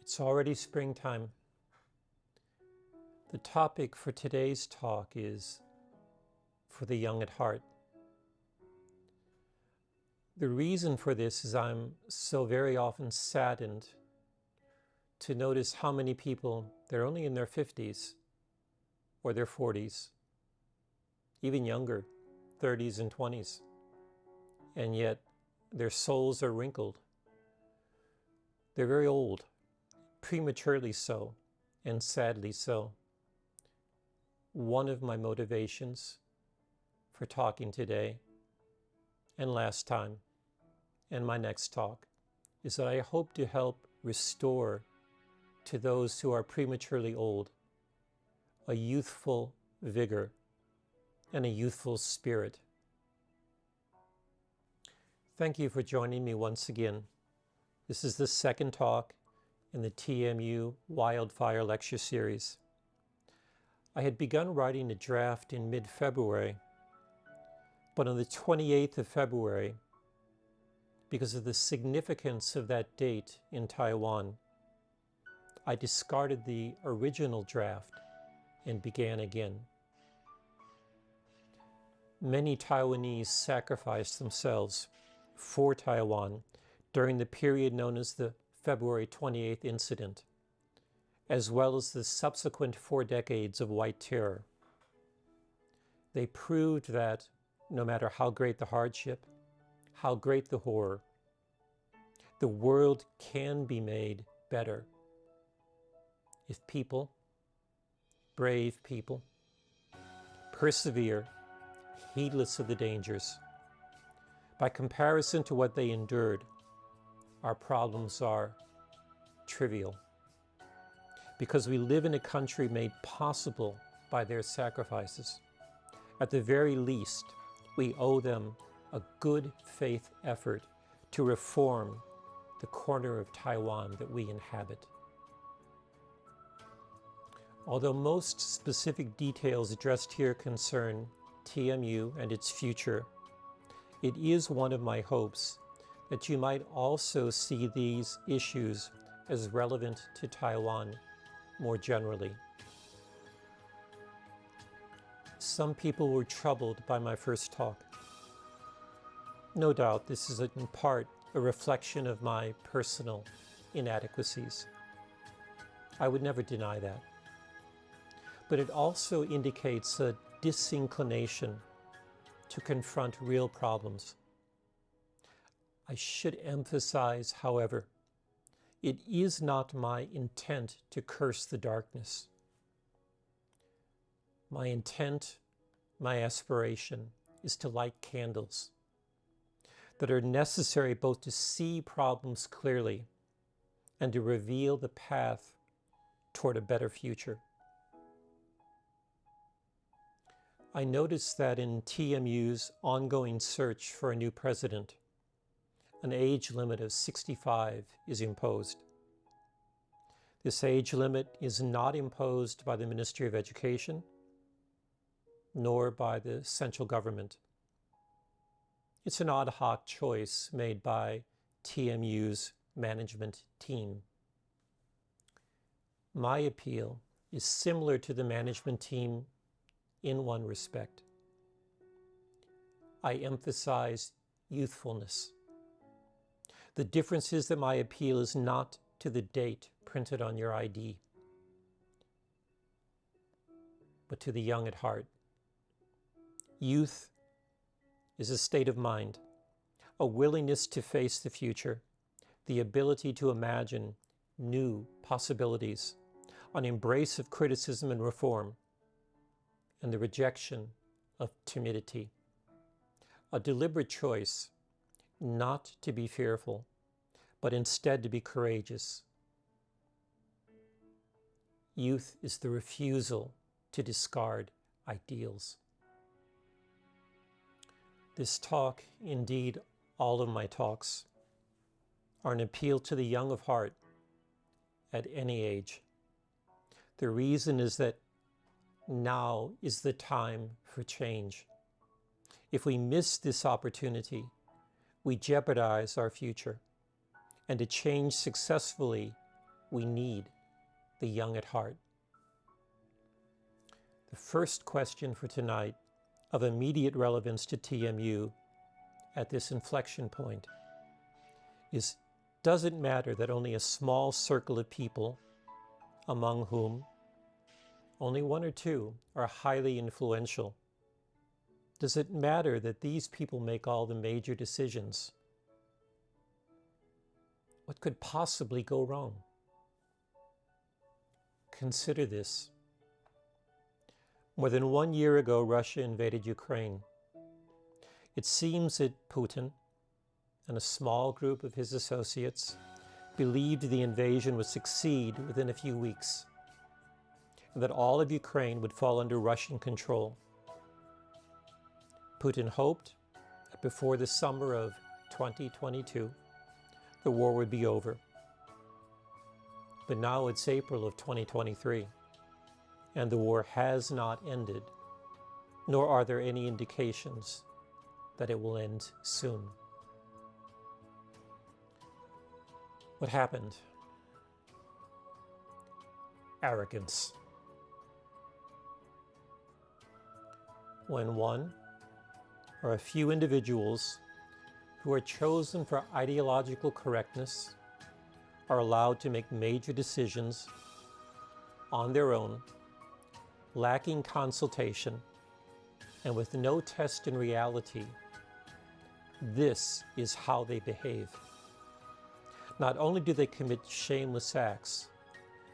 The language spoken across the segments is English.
It's already springtime. The topic for today's talk is for the young at heart. The reason for this is I'm so very often saddened to notice how many people, they're only in their 50s or their 40s, even younger, 30s and 20s, and yet their souls are wrinkled. They're very old, prematurely so, and sadly so. One of my motivations for talking today and last time and my next talk is that I hope to help restore to those who are prematurely old a youthful vigor and a youthful spirit. Thank you for joining me once again. This is the second talk in the TMU Wildfire Lecture Series. I had begun writing a draft in mid-February, but on the 28th of February, because of the significance of that date in Taiwan, I discarded the original draft and began again. Many Taiwanese sacrificed themselves for Taiwan during the period known as the February 28th incident, as well as the subsequent 4 decades of white terror. They proved that no matter how great the hardship, how great the horror, the world can be made better if people, brave people, persevere, heedless of the dangers. By comparison to what they endured, our problems are trivial, because we live in a country made possible by their sacrifices. At the very least, we owe them a good faith effort to reform the corner of Taiwan that we inhabit. Although most specific details addressed here concern TMU and its future, it is one of my hopes that you might also see these issues as relevant to Taiwan more generally. Some people were troubled by my first talk. No doubt this is in part a reflection of my personal inadequacies. I would never deny that. But it also indicates a disinclination to confront real problems. I should emphasize, however, it is not my intent to curse the darkness. My intent, my aspiration, is to light candles that are necessary both to see problems clearly and to reveal the path toward a better future. I noticed that in TMU's ongoing search for a new president, an age limit of 65 is imposed. This age limit is not imposed by the Ministry of Education, nor by the central government. It's an ad hoc choice made by TMU's management team. My appeal is similar to the management team in one respect. I emphasize youthfulness. The difference is that my appeal is not to the date printed on your ID, but to the young at heart. Youth is a state of mind, a willingness to face the future, the ability to imagine new possibilities, an embrace of criticism and reform, and the rejection of timidity. A deliberate choice not to be fearful, but instead to be courageous. Youth is the refusal to discard ideals. This talk, indeed all of my talks, are an appeal to the young of heart at any age. The reason is that now is the time for change. If we miss this opportunity, we jeopardize our future. And to change successfully we need the young at heart. The first question for tonight, of immediate relevance to TMU at this inflection point, is: does it matter that only a small circle of people, among whom only one or two are highly influential, does it matter that these people make all the major decisions? What could possibly go wrong? Consider this. More than 1 year ago, Russia invaded Ukraine. It seems that Putin and a small group of his associates believed the invasion would succeed within a few weeks, and that all of Ukraine would fall under Russian control. Putin hoped that before the summer of 2022, the war would be over. But now it's April of 2023, and the war has not ended, nor are there any indications that it will end soon. What happened? Arrogance. When one or a few individuals who are chosen for ideological correctness are allowed to make major decisions on their own, lacking consultation, and with no test in reality, this is how they behave. Not only do they commit shameless acts,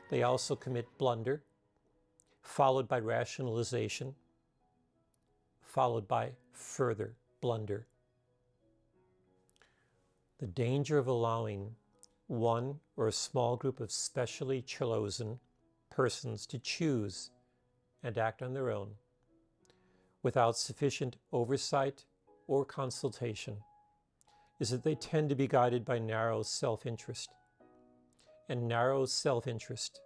they also commit blunder, followed by rationalization, followed by further blunder. The danger of allowing one or a small group of specially chosen persons to choose and act on their own without sufficient oversight or consultation is that they tend to be guided by narrow self-interest. And narrow self-interest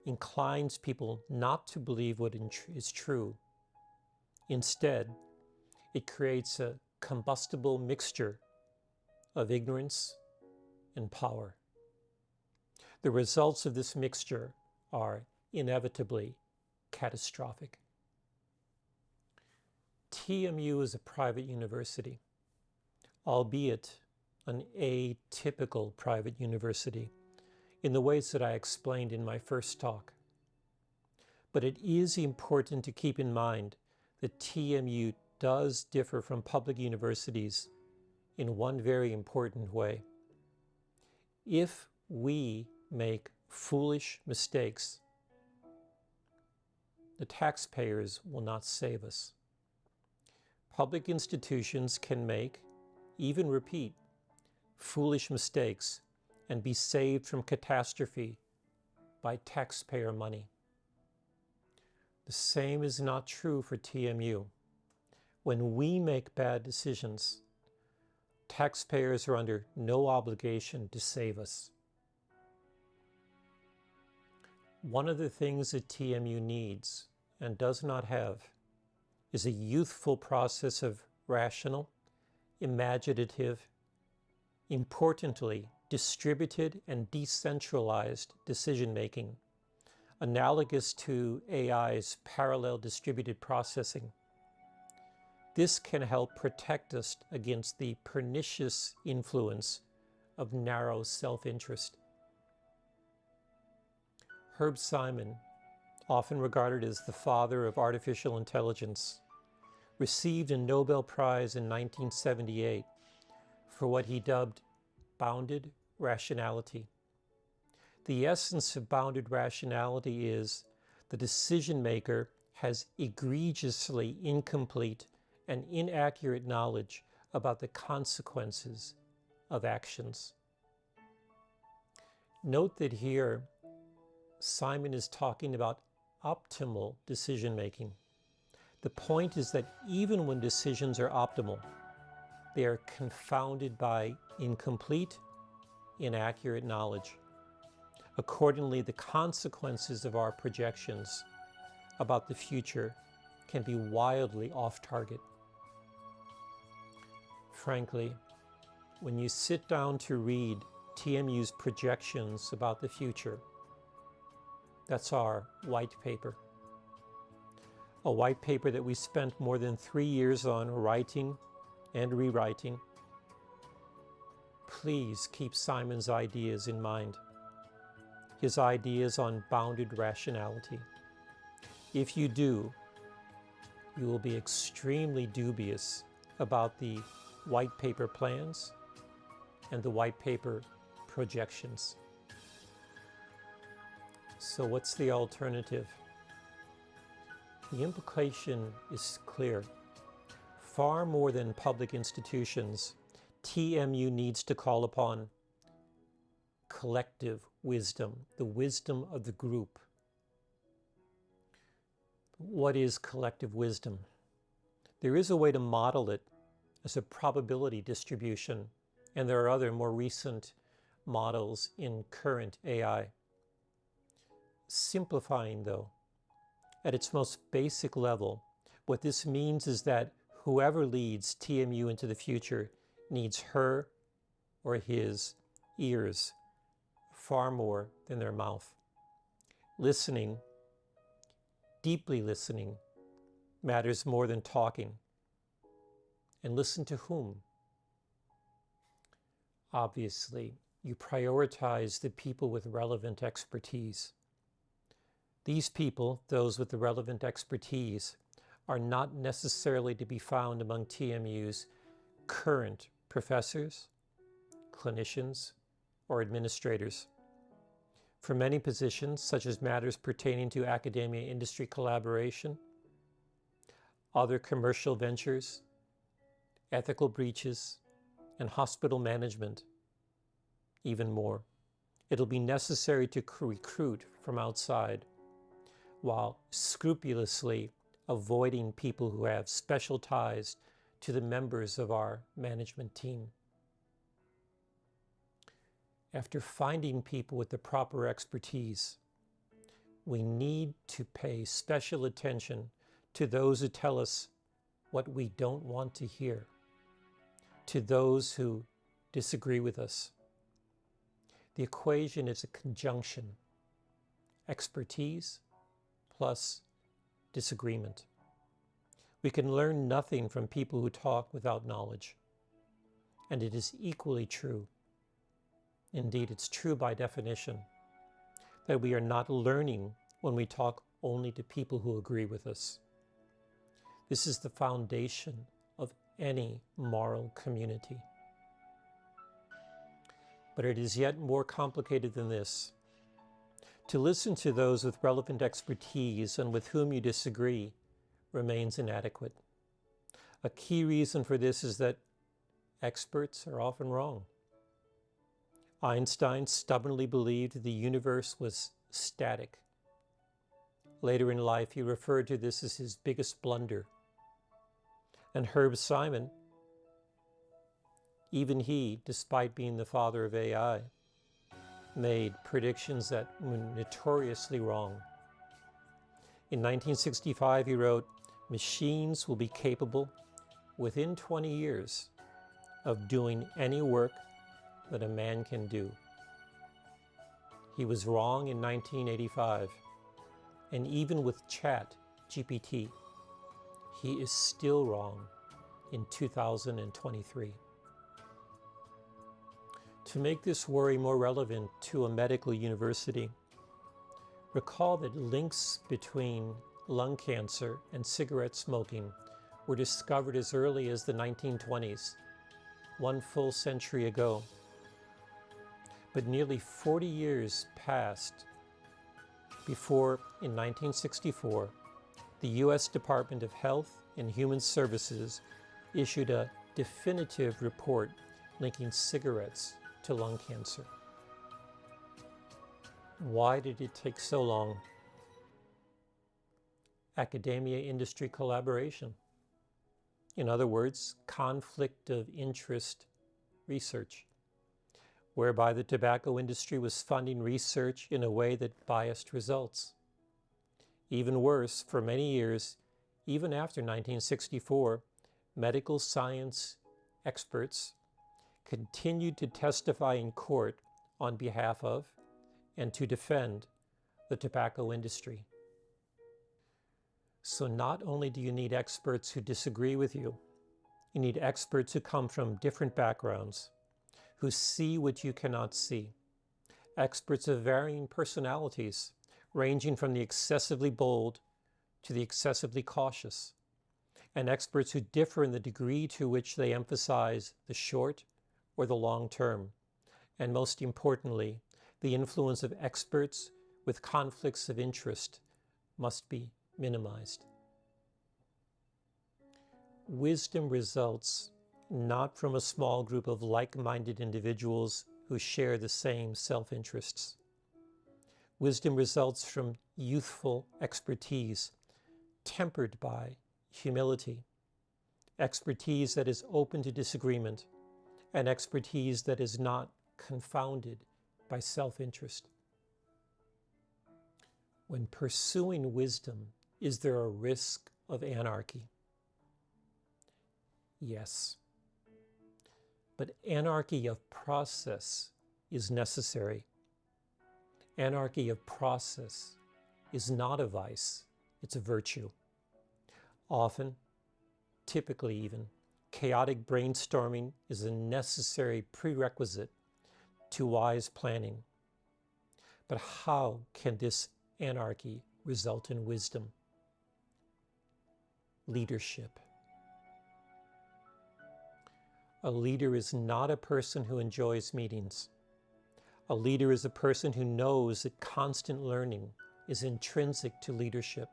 inclines people not to believe what is true. Instead, it creates a combustible mixture of ignorance and power. The results of this mixture are inevitably catastrophic. TMU is a private university, albeit an atypical private university in the ways that I explained in my first talk. But it is important to keep in mind that TMU does differ from public universities in one very important way. If we make foolish mistakes, the taxpayers will not save us. Public institutions can make, even repeat, foolish mistakes and be saved from catastrophe by taxpayer money. The same is not true for TMU. When we make bad decisions, taxpayers are under no obligation to save us. One of the things that TMU needs and does not have is a youthful process of rational, imaginative, importantly, distributed and decentralized decision-making, analogous to AI's parallel distributed processing. This can help protect us against the pernicious influence of narrow self-interest. Herb Simon, often regarded as the father of artificial intelligence, received a Nobel Prize in 1978 for what he dubbed bounded rationality. The essence of bounded rationality is the decision maker has egregiously incomplete and inaccurate knowledge about the consequences of actions. Note that here, Simon is talking about optimal decision making. The point is that even when decisions are optimal, they are confounded by incomplete, inaccurate knowledge. Accordingly, the consequences of our projections about the future can be wildly off target. Frankly, when you sit down to read TMU's projections about the future, That's our white paper. A white paper that we spent more than 3 years on writing and rewriting. Please keep Simon's ideas in mind. His ideas on bounded rationality. If you do, you will be extremely dubious about the white paper plans and the white paper projections. So what's the alternative? The implication is clear. Far more than public institutions, TMU needs to call upon collective wisdom, the wisdom of the group. What is collective wisdom? There is a way to model it as a probability distribution, and there are other more recent models in current AI. Simplifying though, at its most basic level, what this means is that whoever leads TMU into the future needs her or his ears far more than their mouth. Listening, deeply listening, matters more than talking. And listen to whom? Obviously, you prioritize the people with relevant expertise. These people, those with the relevant expertise, are not necessarily to be found among TMU's current professors, clinicians, or administrators. For many positions, such as matters pertaining to academia-industry collaboration, other commercial ventures, ethical breaches, and hospital management, even more, it'll be necessary to recruit from outside, while scrupulously avoiding people who have special ties to the members of our management team. After finding people with the proper expertise, we need to pay special attention to those who tell us what we don't want to hear, to those who disagree with us. The equation is a conjunction: expertise plus disagreement. We can learn nothing from people who talk without knowledge. And it is equally true, indeed it's true by definition, that we are not learning when we talk only to people who agree with us. This is the foundation of any moral community. But it is yet more complicated than this. To listen to those with relevant expertise and with whom you disagree remains inadequate. A key reason for this is that experts are often wrong. Einstein stubbornly believed the universe was static. Later in life, he referred to this as his biggest blunder. And Herb Simon, even he, despite being the father of AI, made predictions that were notoriously wrong. In 1965, he wrote, "Machines will be capable within 20 years of doing any work that a man can do." He was wrong in 1985, and even with ChatGPT, he is still wrong in 2023. To make this worry more relevant to a medical university, recall that links between lung cancer and cigarette smoking were discovered as early as the 1920s, one full century ago. But nearly 40 years passed before, in 1964, the U.S. Department of Health and Human Services issued a definitive report linking cigarettes to lung cancer. Why did it take so long? Academia-industry collaboration. In other words, conflict of interest research, whereby the tobacco industry was funding research in a way that biased results. Even worse, for many years, even after 1964, medical science experts continued to testify in court on behalf of and to defend the tobacco industry. So not only do you need experts who disagree with you, you need experts who come from different backgrounds, who see what you cannot see. Experts of varying personalities, ranging from the excessively bold to the excessively cautious, and experts who differ in the degree to which they emphasize the short or the long term, and most importantly, the influence of experts with conflicts of interest must be minimized. Wisdom results not from a small group of like-minded individuals who share the same self-interests. Wisdom results from youthful expertise, tempered by humility, expertise that is open to disagreement, and expertise that is not confounded by self-interest. When pursuing wisdom, is there a risk of anarchy? Yes. But anarchy of process is necessary. Anarchy of process is not a vice, it's a virtue. Often, typically even, chaotic brainstorming is a necessary prerequisite to wise planning. But how can this anarchy result in wisdom? Leadership. A leader is not a person who enjoys meetings. A leader is a person who knows that constant learning is intrinsic to leadership.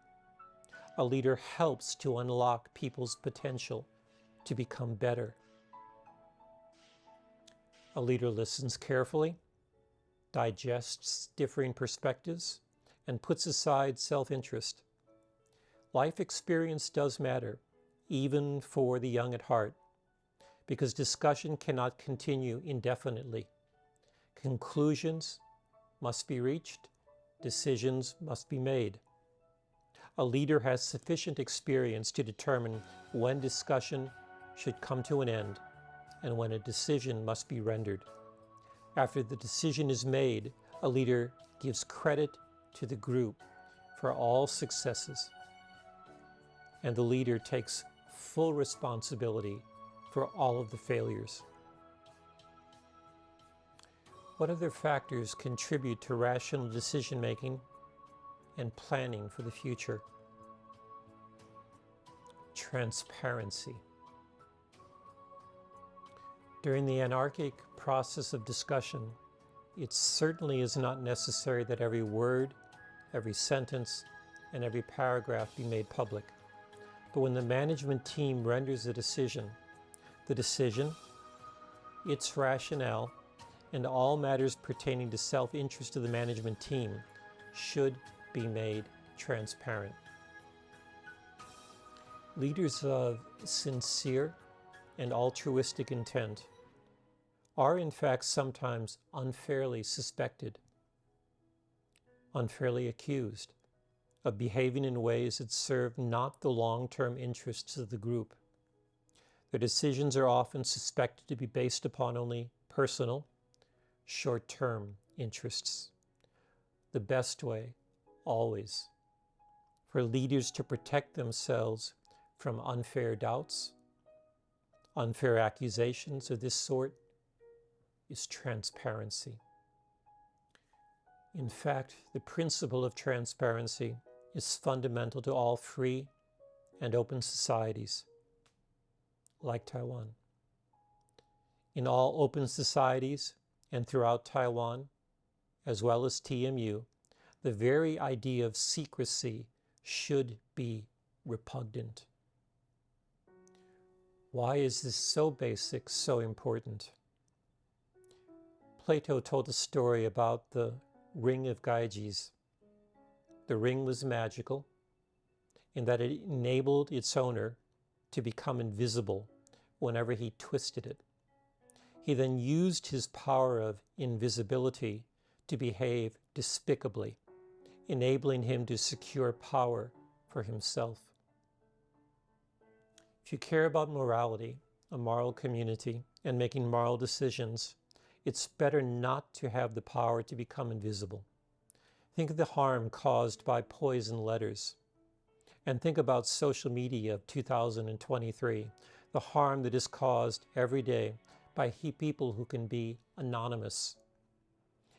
A leader helps to unlock people's potential to become better. A leader listens carefully, digests differing perspectives, and puts aside self-interest. Life experience does matter, even for the young at heart, because discussion cannot continue indefinitely. Conclusions must be reached, decisions must be made. A leader has sufficient experience to determine when discussion should come to an end and when a decision must be rendered. After the decision is made, a leader gives credit to the group for all successes, and the leader takes full responsibility for all of the failures. What other factors contribute to rational decision-making and planning for the future? Transparency. During the anarchic process of discussion, it certainly is not necessary that every word, every sentence, and every paragraph be made public. But when the management team renders a decision, the decision, its rationale, and all matters pertaining to self-interest of the management team should be made transparent. Leaders of sincere and altruistic intent are in fact sometimes unfairly suspected, unfairly accused of behaving in ways that serve not the long-term interests of the group. Their decisions are often suspected to be based upon only personal, short-term interests. The best way, always, for leaders to protect themselves from unfair doubts, unfair accusations of this sort, is transparency. In fact, the principle of transparency is fundamental to all free and open societies, like Taiwan. In all open societies and throughout Taiwan, as well as TMU, the very idea of secrecy should be repugnant. Why is this so basic, so important? Plato told a story about the ring of Gyges. The ring was magical in that it enabled its owner to become invisible whenever he twisted it. He then used his power of invisibility to behave despicably, enabling him to secure power for himself. If you care about morality, a moral community, and making moral decisions, it's better not to have the power to become invisible. Think of the harm caused by poison letters. And think about social media of 2023, the harm that is caused every day by people who can be anonymous.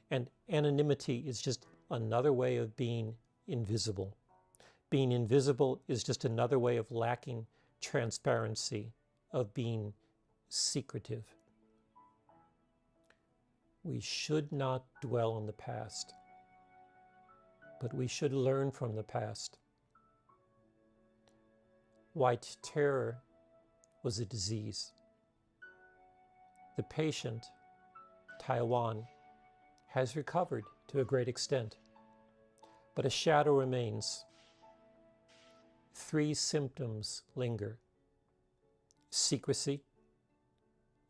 And anonymity is just another way of being invisible. Being invisible is just another way of lacking transparency, of being secretive. We should not dwell on the past, but we should learn from the past. White terror was a disease. The patient, Taiwan, has recovered to a great extent, but a shadow remains. 3 symptoms linger: secrecy,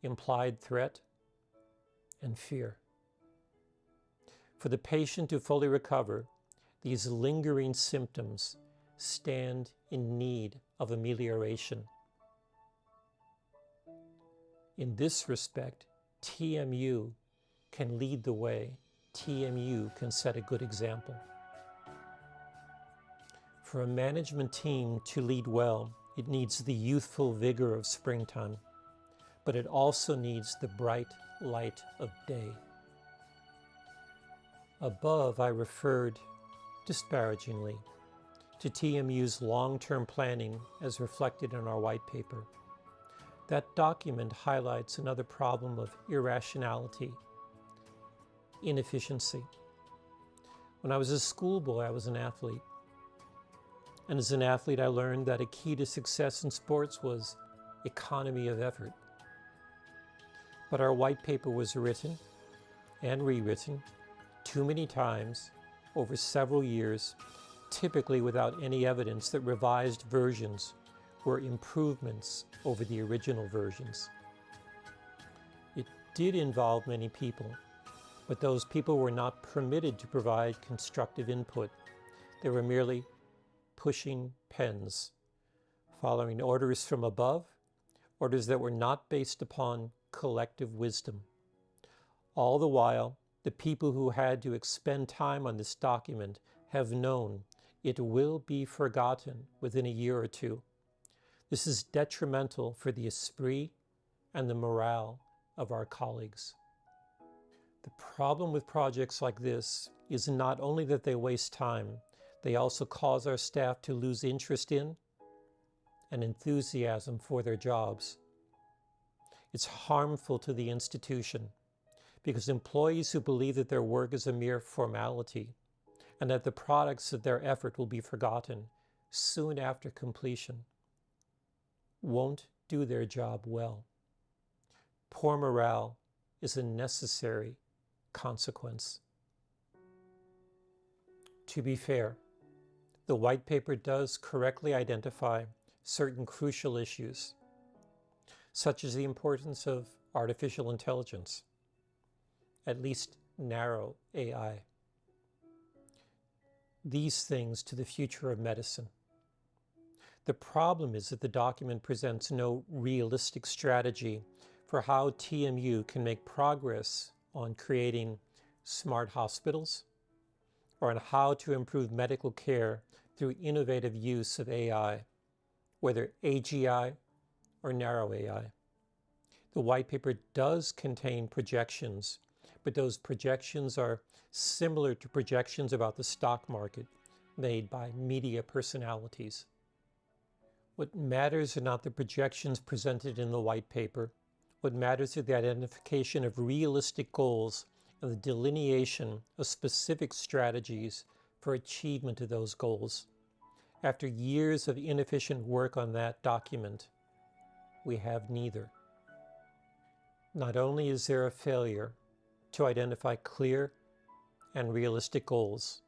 implied threat, and fear. For the patient to fully recover, these lingering symptoms stand in need of amelioration. In this respect, TMU can lead the way. TMU can set a good example. For a management team to lead well, it needs the youthful vigor of springtime, but it also needs the bright light of day. Above, I referred disparagingly to TMU's long-term planning as reflected in our white paper. That document highlights another problem of irrationality, inefficiency. When I was a schoolboy, I was an athlete. And as an athlete, I learned that a key to success in sports was economy of effort. But our white paper was written and rewritten too many times over several years, typically without any evidence that revised versions were improvements over the original versions. It did involve many people, but those people were not permitted to provide constructive input. They were merely pushing pens, following orders from above, orders that were not based upon collective wisdom. All the while, the people who had to expend time on this document have known it will be forgotten within a year or two. This is detrimental for the esprit and the morale of our colleagues. The problem with projects like this is not only that they waste time, they also cause our staff to lose interest in and enthusiasm for their jobs. It's harmful to the institution because employees who believe that their work is a mere formality and that the products of their effort will be forgotten soon after completion won't do their job well. Poor morale is a necessary consequence. To be fair, the white paper does correctly identify certain crucial issues, such as the importance of artificial intelligence, at least narrow AI. These things to the future of medicine. The problem is that the document presents no realistic strategy for how TMU can make progress on creating smart hospitals or on how to improve medical care through innovative use of AI, whether AGI or narrow AI. The white paper does contain projections, but those projections are similar to projections about the stock market made by media personalities. What matters are not the projections presented in the white paper. What matters is the identification of realistic goals and the delineation of specific strategies for achievement of those goals. After years of inefficient work on that document, we have neither. Not only is there a failure to identify clear and realistic goals,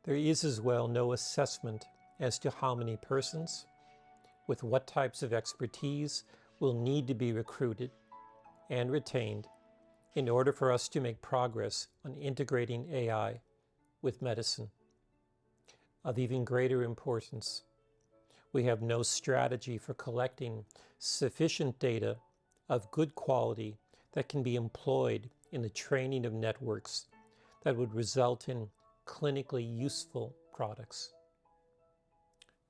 there is as well no assessment as to how many persons, with what types of expertise, will need to be recruited and retained in order for us to make progress on integrating AI with medicine. Of even greater importance, we have no strategy for collecting sufficient data of good quality that can be employed in the training of networks that would result in clinically useful products.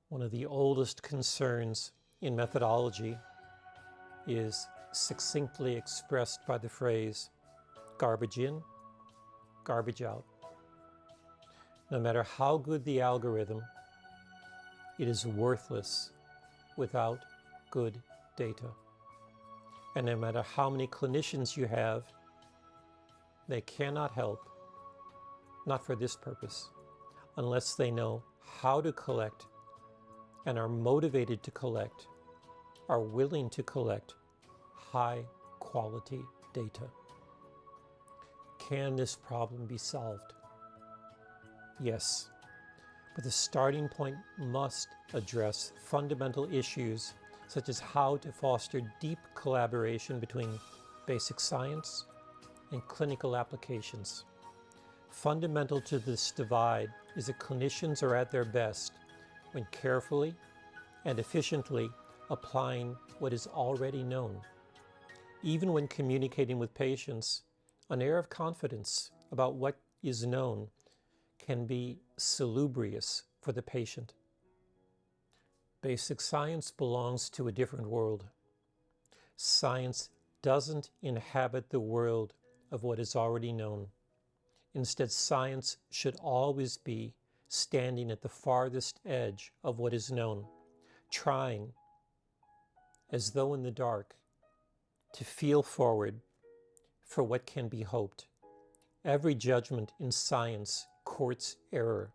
One of the oldest concerns in methodology is succinctly expressed by the phrase, garbage in, garbage out. No matter how good the algorithm, it is worthless without good data. And no matter how many clinicians you have, they cannot help, not for this purpose, unless they know how to collect and are motivated to collect, are willing to collect high quality data. Can this problem be solved? Yes, but the starting point must address fundamental issues such as how to foster deep collaboration between basic science and clinical applications. Fundamental to this divide is that clinicians are at their best when carefully and efficiently applying what is already known. Even when communicating with patients, an air of confidence about what is known can be salubrious for the patient. Basic science belongs to a different world. Science doesn't inhabit the world of what is already known. Instead, science should always be standing at the farthest edge of what is known, trying, as though in the dark, to feel forward for what can be hoped. Every judgment in science courts error.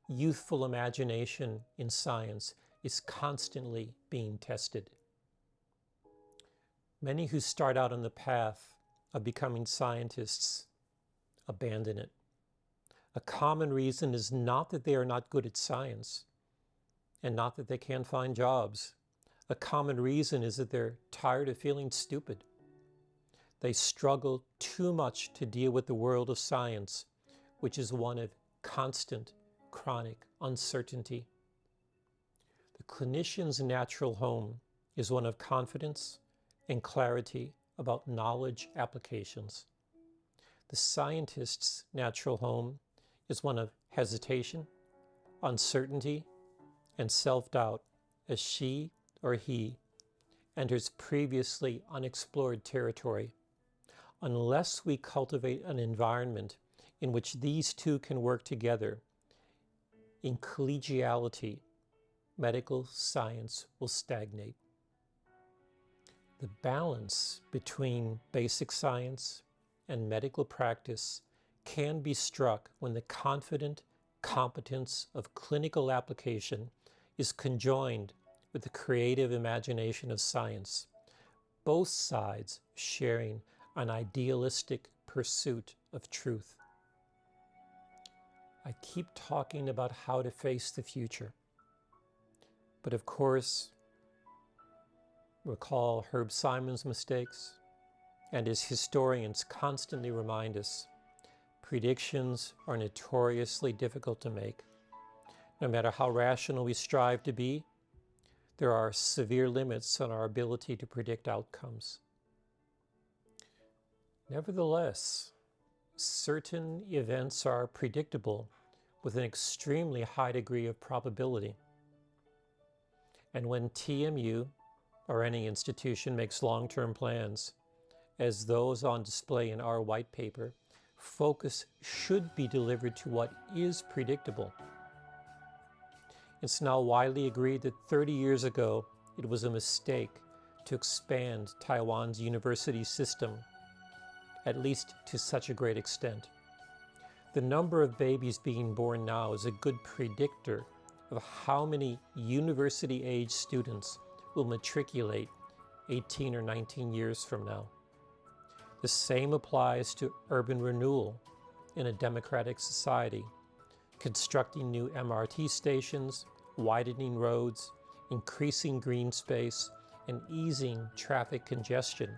Youthful imagination in science is constantly being tested. Many who start out on the path of becoming scientists abandon it. A common reason is not that they are not good at science and not that they can't find jobs. A common reason is that they're tired of feeling stupid. They struggle too much to deal with the world of science, which is one of constant, chronic uncertainty. The clinician's natural home is one of confidence and clarity about knowledge applications. The scientist's natural home is one of hesitation, uncertainty, and self-doubt as she or he enters previously unexplored territory. Unless we cultivate an environment in which these two can work together, in collegiality, medical science will stagnate. The balance between basic science and medical practice can be struck when the confident competence of clinical application is conjoined with the creative imagination of science, both sides sharing an idealistic pursuit of truth. I keep talking about how to face the future, but of course, recall Herb Simon's mistakes, and as historians constantly remind us, predictions are notoriously difficult to make. No matter how rational we strive to be, there are severe limits on our ability to predict outcomes. Nevertheless, certain events are predictable with an extremely high degree of probability. And when TMU, or any institution, makes long-term plans, as those on display in our white paper, focus should be delivered to what is predictable. It's now widely agreed that 30 years ago, it was a mistake to expand Taiwan's university system, at least to such a great extent. The number of babies being born now is a good predictor of how many university-age students will matriculate 18 or 19 years from now. The same applies to urban renewal in a democratic society, constructing new MRT stations, widening roads, increasing green space, and easing traffic congestion.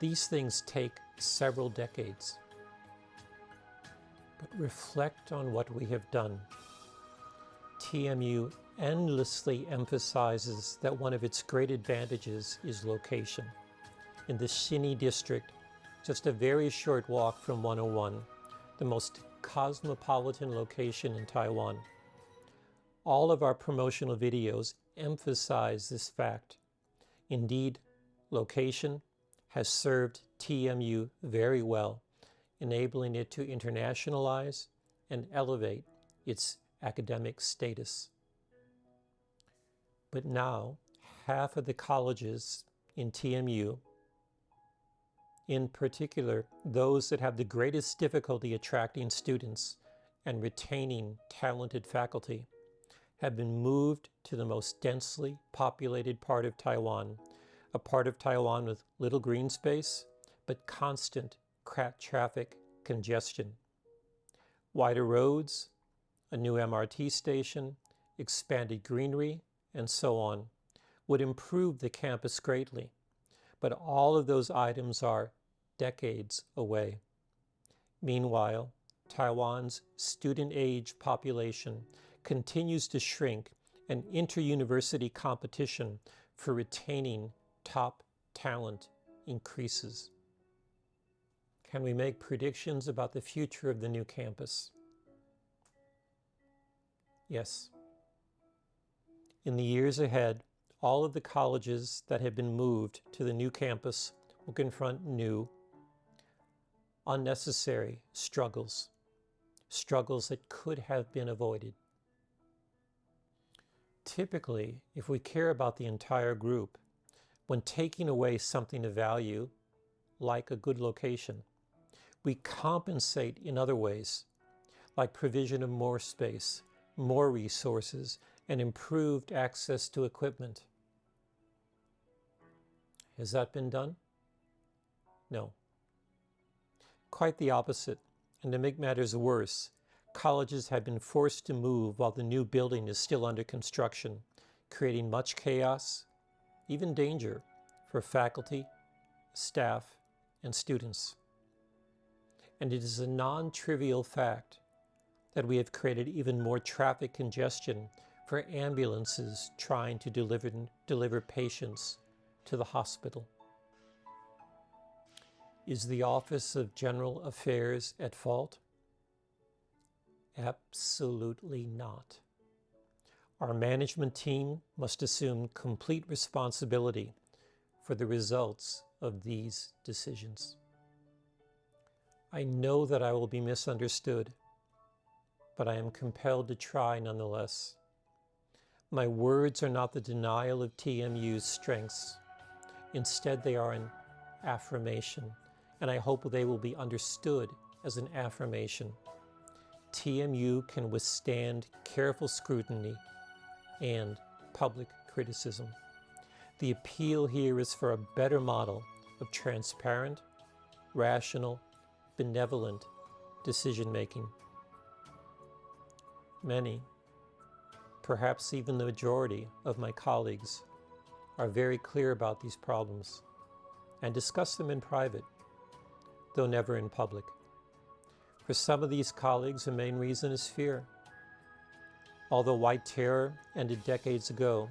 These things take several decades. But reflect on what we have done. TMU endlessly emphasizes that one of its great advantages is location. In the Xini district, just a very short walk from 101, the most cosmopolitan location in Taiwan. All of our promotional videos emphasize this fact. Indeed, location has served TMU very well, enabling it to internationalize and elevate its academic status. But now, half of the colleges in TMU, in particular those that have the greatest difficulty attracting students and retaining talented faculty, have been moved to the most densely populated part of Taiwan, a part of Taiwan with little green space, but constant traffic congestion. Wider roads, a new MRT station, expanded greenery, and so on, would improve the campus greatly. But all of those items are decades away. Meanwhile, Taiwan's student-age population continues to shrink, and inter-university competition for retaining top talent increases. Can we make predictions about the future of the new campus? Yes. In the years ahead, all of the colleges that have been moved to the new campus will confront new, unnecessary struggles that could have been avoided. Typically, if we care about the entire group, when taking away something of value, like a good location, we compensate in other ways, like provision of more space, more resources, and improved access to equipment. Has that been done? No. Quite the opposite. And to make matters worse, colleges have been forced to move while the new building is still under construction, creating much chaos, even danger, for faculty, staff, and students. And it is a non-trivial fact that we have created even more traffic congestion for ambulances trying to deliver patients to the hospital. Is the Office of General Affairs at fault? Absolutely not. Our management team must assume complete responsibility for the results of these decisions. I know that I will be misunderstood, but I am compelled to try nonetheless. My words are not the denial of TMU's strengths. Instead, they are an affirmation, and I hope they will be understood as an affirmation. TMU can withstand careful scrutiny and public criticism. The appeal here is for a better model of transparent, rational, benevolent decision-making. Many, perhaps even the majority of my colleagues, are very clear about these problems and discuss them in private, though never in public. For some of these colleagues, the main reason is fear. Although white terror ended decades ago,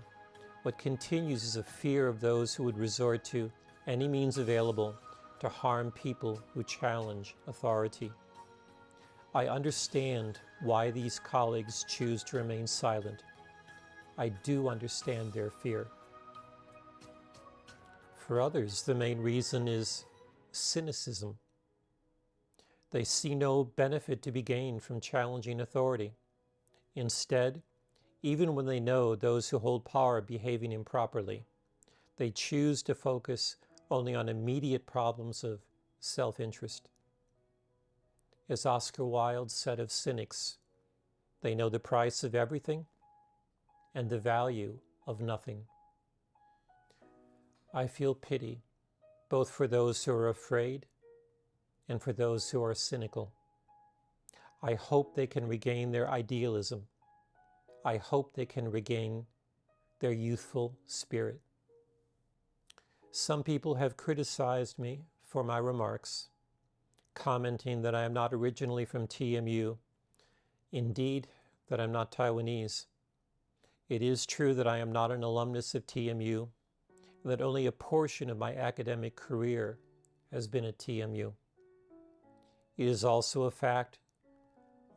what continues is a fear of those who would resort to any means available to harm people who challenge authority. I understand why these colleagues choose to remain silent. I do understand their fear. For others, the main reason is cynicism. They see no benefit to be gained from challenging authority. Instead, even when they know those who hold power are behaving improperly, they choose to focus only on immediate problems of self-interest. As Oscar Wilde said of cynics, they know the price of everything and the value of nothing. I feel pity both for those who are afraid and for those who are cynical. I hope they can regain their idealism. I hope they can regain their youthful spirit. Some people have criticized me for my remarks, commenting that I am not originally from TMU, indeed that I'm not Taiwanese. It is true that I am not an alumnus of TMU, and that only a portion of my academic career has been at TMU. It is also a fact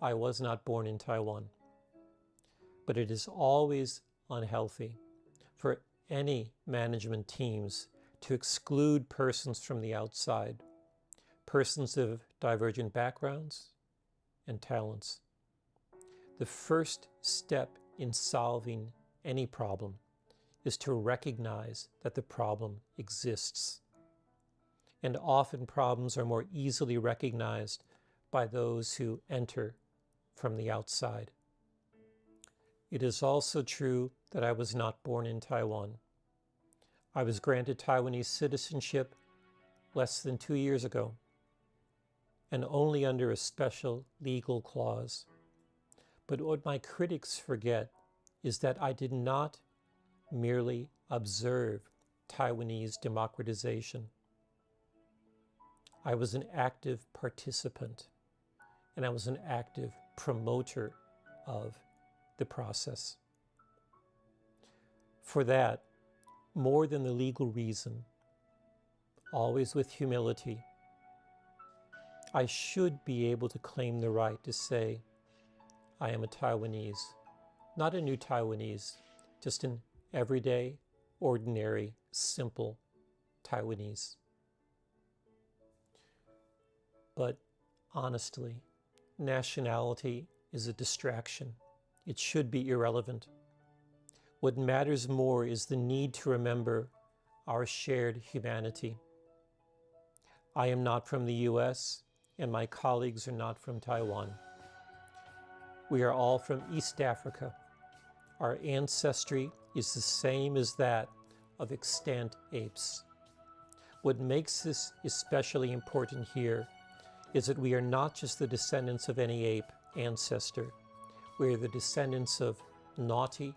I was not born in Taiwan. But it is always unhealthy for any management teams to exclude persons from the outside, persons of divergent backgrounds and talents. The first step in solving any problem is to recognize that the problem exists. And often problems are more easily recognized by those who enter from the outside. It is also true that I was not born in Taiwan. I was granted Taiwanese citizenship less than 2 years ago, and only under a special legal clause. But what my critics forget is that I did not merely observe Taiwanese democratization. I was an active participant, and I was an active promoter of the process. For that, more than the legal reason, always with humility, I should be able to claim the right to say, I am a Taiwanese, not a new Taiwanese, just an everyday, ordinary, simple Taiwanese. But honestly, nationality is a distraction. It should be irrelevant. What matters more is the need to remember our shared humanity. I am not from the US, and my colleagues are not from Taiwan. We are all from East Africa. Our ancestry is the same as that of extant apes. What makes this especially important here is that we are not just the descendants of any ape ancestor. We are the descendants of naughty,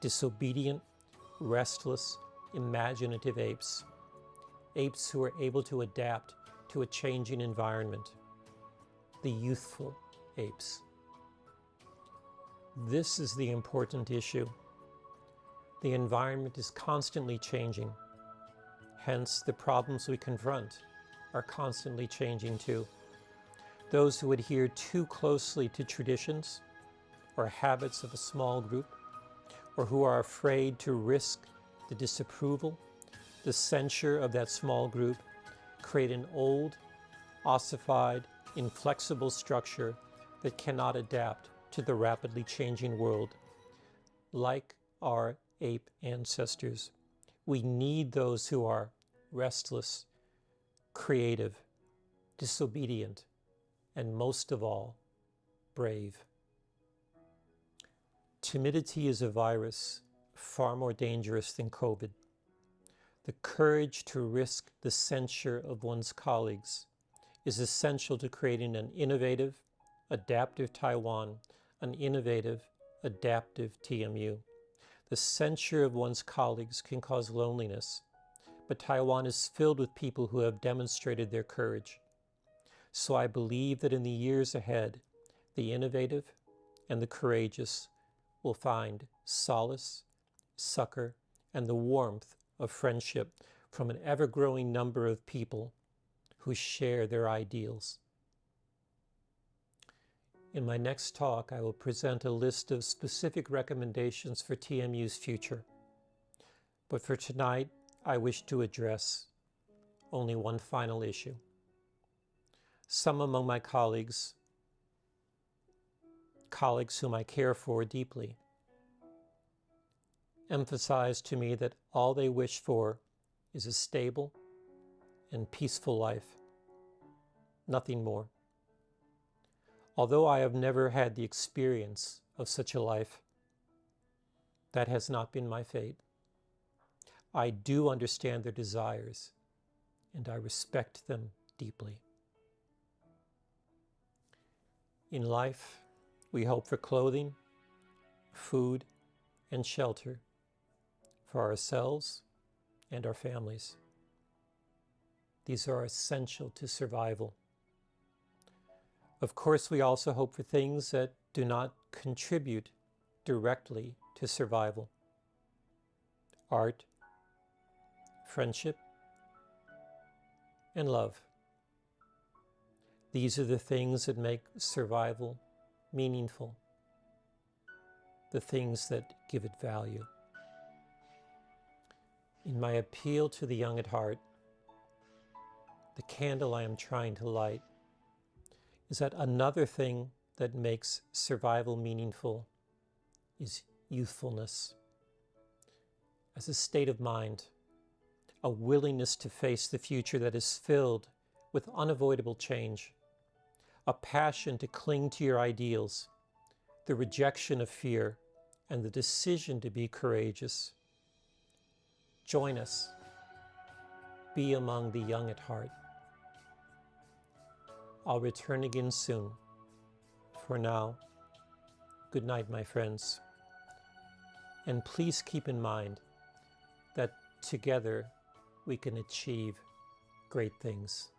disobedient, restless, imaginative apes. Apes who are able to adapt to a changing environment. The youthful apes. This is the important issue. The environment is constantly changing. Hence, the problems we confront are constantly changing too. Those who adhere too closely to traditions or habits of a small group, or who are afraid to risk the disapproval, the censure of that small group, create an old, ossified, inflexible structure that cannot adapt to the rapidly changing world. Like our ape ancestors, we need those who are restless, creative, disobedient, and most of all, brave. Timidity is a virus far more dangerous than COVID. The courage to risk the censure of one's colleagues is essential to creating an innovative, adaptive Taiwan, an innovative, adaptive TMU. The censure of one's colleagues can cause loneliness, but Taiwan is filled with people who have demonstrated their courage. So I believe that in the years ahead, the innovative and the courageous will find solace, succor, and the warmth of friendship from an ever-growing number of people who share their ideals. In my next talk, I will present a list of specific recommendations for TMU's future. But for tonight, I wish to address only one final issue. Some among my colleagues whom I care for deeply, emphasize to me that all they wish for is a stable and peaceful life, nothing more. Although I have never had the experience of such a life, that has not been my fate. I do understand their desires, and I respect them deeply. In life, we hope for clothing, food, and shelter for ourselves and our families. These are essential to survival. Of course, we also hope for things that do not contribute directly to survival. Art, friendship, and love. These are the things that make survival meaningful, the things that give it value. In my appeal to the young at heart, the candle I am trying to light is that another thing that makes survival meaningful is youthfulness. As a state of mind, a willingness to face the future that is filled with unavoidable change, a passion to cling to your ideals, the rejection of fear, and the decision to be courageous. Join us. Be among the young at heart. I'll return again soon. For now, good night, my friends. And please keep in mind that together we can achieve great things.